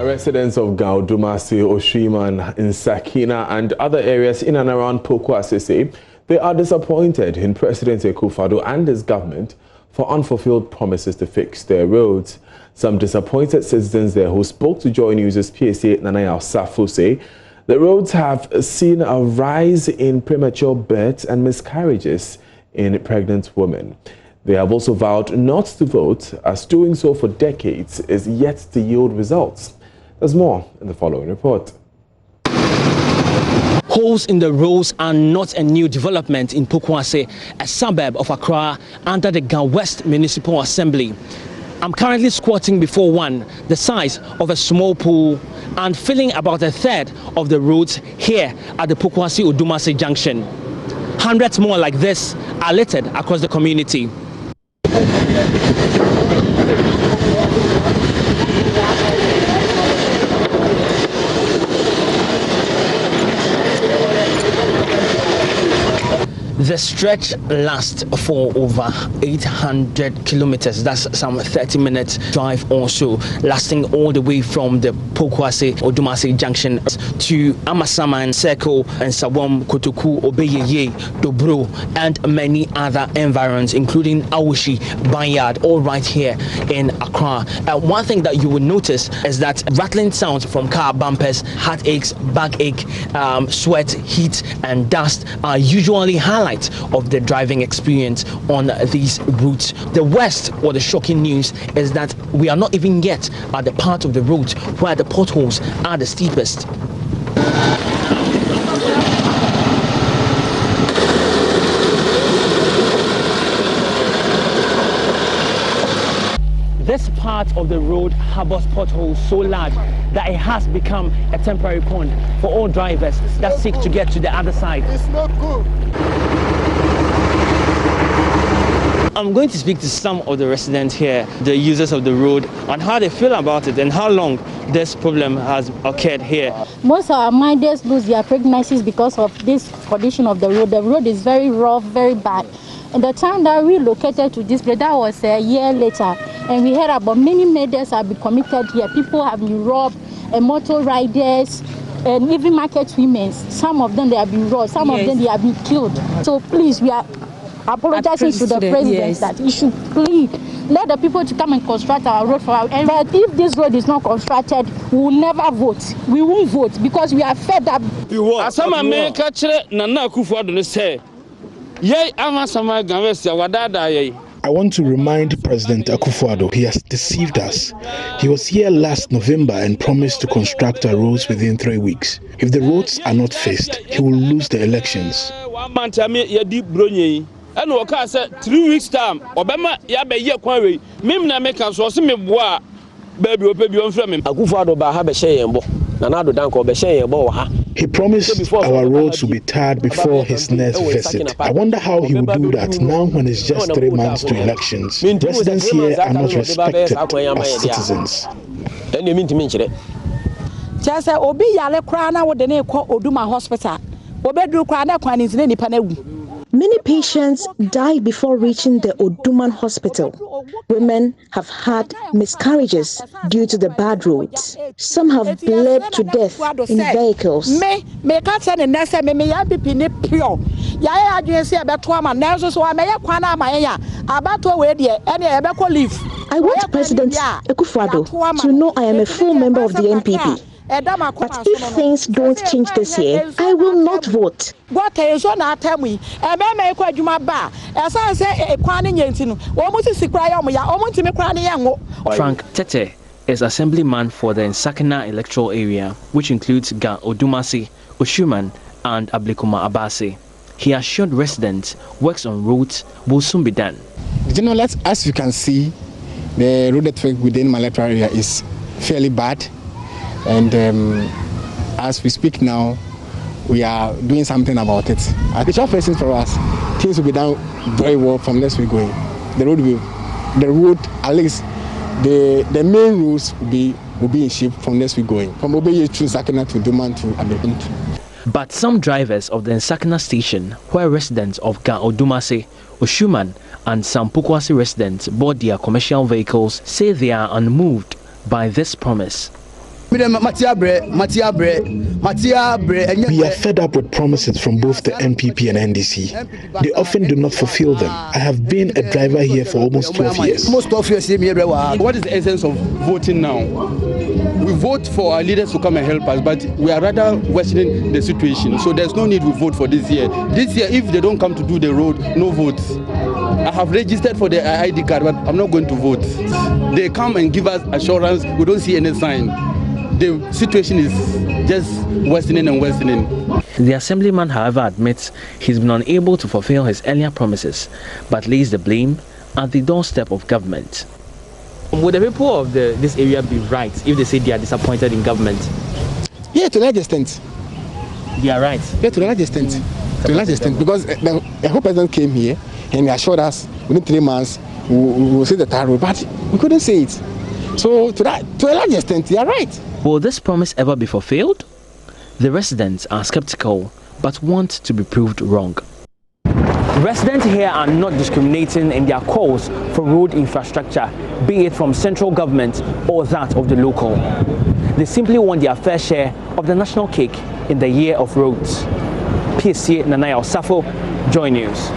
Residents of Ga-Odumase, Oshiman, in Sakina and other areas in and around Pokwase say they are disappointed in President Akufo-Addo and his government for unfulfilled promises to fix their roads. Some disappointed citizens there who spoke to Joynews' PSA Nanaya Safo say the roads have seen a rise in premature births and miscarriages in pregnant women. They have also vowed not to vote, as doing so for decades is yet to yield results. There's more in the following report. Holes in the roads are not a new development in Pokwase, a suburb of Accra under the Ga-West Municipal Assembly. I'm currently squatting before one, the size of a small pool, and filling about a third of the roads here at the Pokwase-Odumase junction. Hundreds more like this are littered across the community. The stretch lasts for over 800 kilometers. That's some 30 minutes drive or so, lasting all the way from the Pokwase-Odumase junction to Amasaman Circle and Sawam, Kotoku, Obeyeye, Dobro, and many other environs, including Awishi, Banyard, all right here in Accra. One thing that you will notice is that rattling sounds from car bumpers, heartaches, backache, sweat, heat, and dust are usually highlights of the driving experience on these routes. The worst or the shocking news is that we are not even yet at the part of the route where the potholes are the steepest. This part of the road harbors potholes so large that it has become a temporary pond for all drivers that seek to get to the other side. It's not good. I'm going to speak to some of the residents here, the users of the road, on how they feel about it and how long this problem has occurred here. Most of our mothers lose their pregnancies because of this condition of the road. The road is very rough, very bad. And the time that we relocated to this place, that was a year later, and we heard about many murders have been committed here. People have been robbed, and motor riders, and even market women. Some of them they have been robbed, some of them they have been killed. So please, we are apologizing to the president that he should please let the people to come and construct our road for our. But if this road is not constructed, we will never vote. We won't vote because we are fed up. I want to remind President Akufo-Addo he has deceived us. He was here last November and promised to construct our roads within 3 weeks. If the roads are not fixed, he will lose the elections. And Waka said 3 weeks time, Obama Yabe Yakwe, Mimna make us was me bois, baby, baby, on from him. Akufo-Addo Baha Beshe, Nanado Danko Beshe, Boha. He promised our roads will be tarred before his next visit. I wonder how he will do that now when it's just 3 months to elections. Residents here are not respected as citizens. Then you mean to mention it? Just Obi Yale Krana with the name Oduma Hospital. Obedu Krana Kwanis Nipanewu. Many patients die before reaching the Oduman hospital. Women have had miscarriages due to the bad roads. Some have bled to death in vehicles. I want President Akufo-Addo to know I am a full member of the NPP. But if things don't change this year, I will not vote. Frank Tete is assemblyman for the Nsakina electoral area, which includes Ga-Odumase, Oshiman, and Abase. He assured residents works on roads will soon be done. As you can see, the road network within my electoral area is fairly bad. And as we speak now, we are doing something about it. The short person for us, things will be done very well from next week going. The road, at least the main roads will be in shape from next week going. From Obeye to Sakina to Duman to Abekun. But some drivers of the Nsakina station, where residents of Ga-Odumase, Oshiman, and some Pokwase residents board their commercial vehicles, say they are unmoved by this promise. We are fed up with promises from both the NPP and NDC. They often do not fulfill them. I have been a driver here for almost 12 years. What is the essence of voting now? We vote for our leaders to come and help us, but we are rather worsening the situation. So there's no need we vote for this year. This year, if they don't come to do the road, no votes. I have registered for the ID card, but I'm not going to vote. They come and give us assurance. We don't see any sign. The situation is just worsening and worsening. The assemblyman, however, admits he's been unable to fulfill his earlier promises, but lays the blame at the doorstep of government. Would the people of this area be right if they say they are disappointed in government? Yeah, to a large extent. They are right? Yeah, to a large extent. To a large extent, because the whole president came here and he assured us within 3 months we will see the tar road, but we couldn't see it. So to a large extent, they are right. Will this promise ever be fulfilled? The residents are skeptical but want to be proved wrong. Residents here are not discriminating in their calls for road infrastructure, be it from central government or that of the local. They simply want their fair share of the national cake in the year of roads. PSC Nanaya Osafo, Joy News.